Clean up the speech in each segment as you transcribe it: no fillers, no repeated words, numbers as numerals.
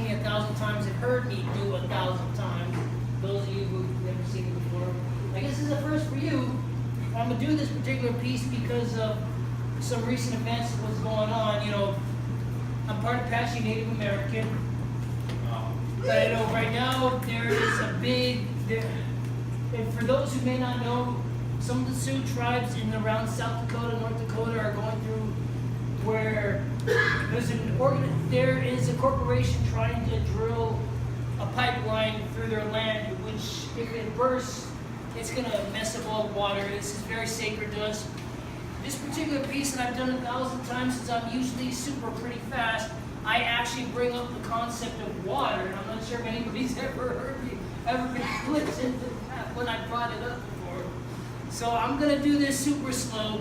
seen me 1,000 times have heard me do 1,000 times. Those of you who've never seen it before, I guess this is a first for you. I'm gonna do this particular piece because of some recent events of what's going on. You know, I'm part Apache Native American. But I know right now there is a big, and for those who may not know, some of the Sioux tribes in and around South Dakota, North Dakota are going through where there is a corporation trying to drill a pipeline through their land, which if it bursts, it's going to mess up all the water. This is very sacred to us. This particular piece that I've done 1,000 times, since I'm usually super pretty fast, I actually bring up the concept of water, and I'm not sure if anybody's ever heard me, ever been flipped into that when I brought it up before. So I'm going to do this super slow.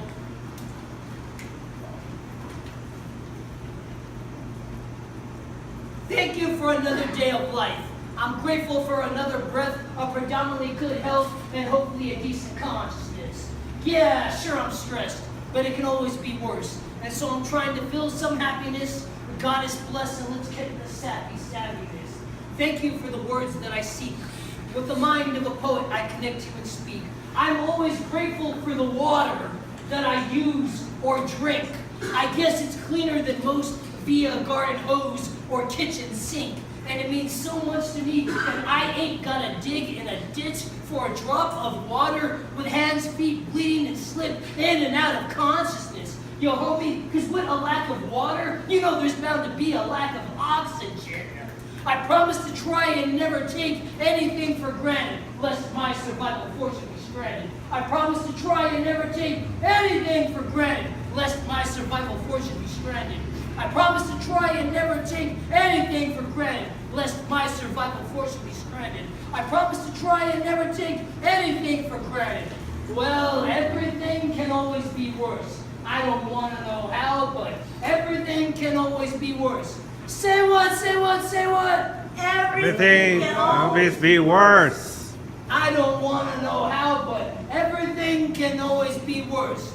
Thank you for another day of life. I'm grateful for another breath of predominantly good health and hopefully a decent consciousness. Yeah, sure I'm stressed, but it can always be worse. And so I'm trying to feel some happiness. God is blessed, and let's get to the sappy savviness. Thank you for the words that I seek. With the mind of a poet, I connect to and speak. I'm always grateful for the water that I use or drink. I guess it's cleaner than most via garden hose or kitchen sink. And it means so much to me that I ain't gotta dig in a ditch for a drop of water with hands, feet bleeding and slip in and out of consciousness. Yo, homie, because with a lack of water, you know there's bound to be a lack of oxygen. I promise to try and never take anything for granted, lest my survival fortune be stranded. I promise to try and never take anything for granted, lest my survival fortune be stranded. I promise to try and never take anything for granted, lest my survival fortune be stranded. I promise to try and never take anything for granted. Well, everything can always be worse. I don't want to know how, but everything can always be worse. Say what, say what, say what? Everything can always be worse. I don't want to know how, but everything can always be worse.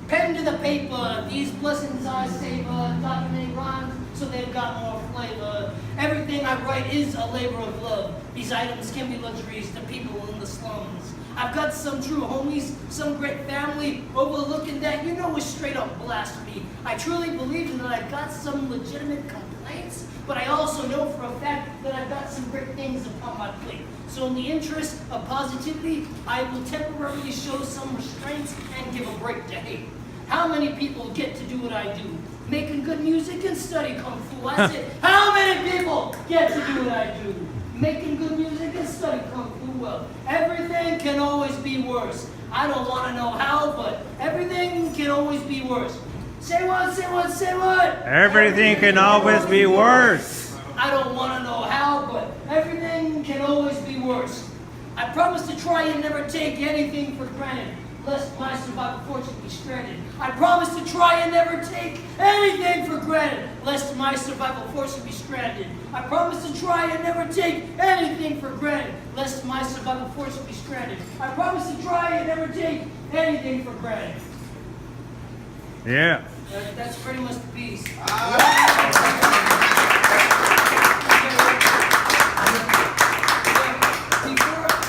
Pen to the paper, these blessings I savor, documenting rhymes so they've got more flavor. Everything I write is a labor of love. These items can be luxuries to people in the slums. I've got some true homies, some great family, overlooking that you know is straight up blasphemy. I truly believe that I've got some legitimate complaints, but I also know for a fact that I've got some great things upon my plate. So in the interest of positivity, I will temporarily show some restraints and give a break to hate. How many people get to do what I do? Making good music and study Kung Fu. I said, how many people get to do what I do? Making good music and study Kung Fu. Well, everything can always be worse. I don't want to know how, but everything can always be worse. Say what, say what, say what? Everything can always be worse. I don't want to know how, but everything can always be worse. I promise to try and never take anything for granted, lest my survival fortune be stranded. I promise to try and never take anything for granted, lest my survival fortune be stranded. I promise to try and never take anything for granted, lest my survival fortune be stranded. I promise to try and never take anything for granted. Yeah. That's pretty much the piece.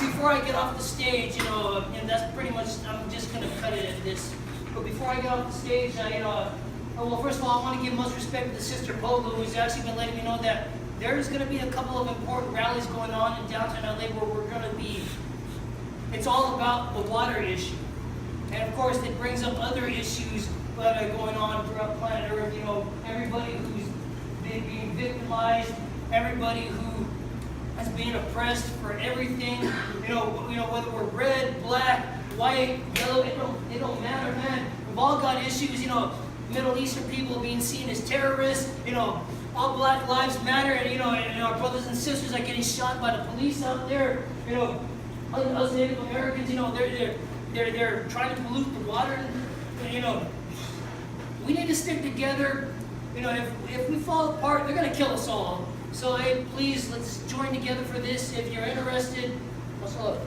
Before I get off the stage, you know, and that's pretty much, I'm just going to cut it at this. But before I get off the stage, well, first of all, I want to give most respect to Sister Pogo, who's actually been letting me know that there's going to be a couple of important rallies going on in downtown LA where we're going to be, it's all about the water issue. And of course, it brings up other issues that are going on throughout planet Earth. You know, everybody who's been being victimized, everybody who has been oppressed for everything. You know, whether we're red, black, white, yellow, it don't matter, man. We've all got issues. You know, Middle Eastern people being seen as terrorists. You know, all Black Lives Matter, and our brothers and sisters are getting shot by the police out there. You know, us Native Americans. You know, they're trying to pollute the water. And, you know, we need to stick together. You know, if we fall apart, they're gonna kill us all. So hey, please, let's join together for this. If you're interested, what's up?